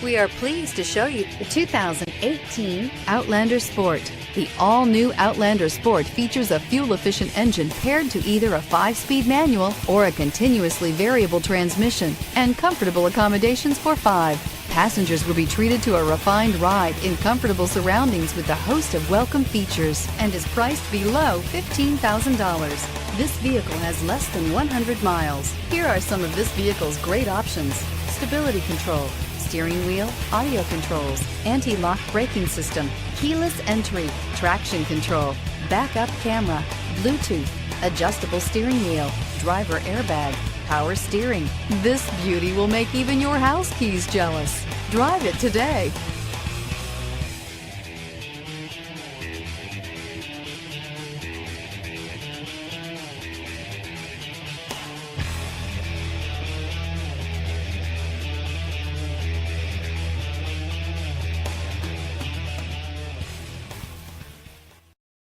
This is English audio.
We are pleased to show you the 2018 Outlander Sport. The all-new Outlander Sport features a fuel-efficient engine paired to either a 5-speed manual or a continuously variable transmission and comfortable accommodations for 5. Passengers will be treated to a refined ride in comfortable surroundings with a host of welcome features and is priced below $15,000. This vehicle has less than 100 miles. Here are some of this vehicle's great options: stability control, steering wheel audio controls, anti-lock braking system, keyless entry, traction control, backup camera, Bluetooth, adjustable steering wheel, driver airbag, power steering. This beauty will make even your house keys jealous. Drive it today.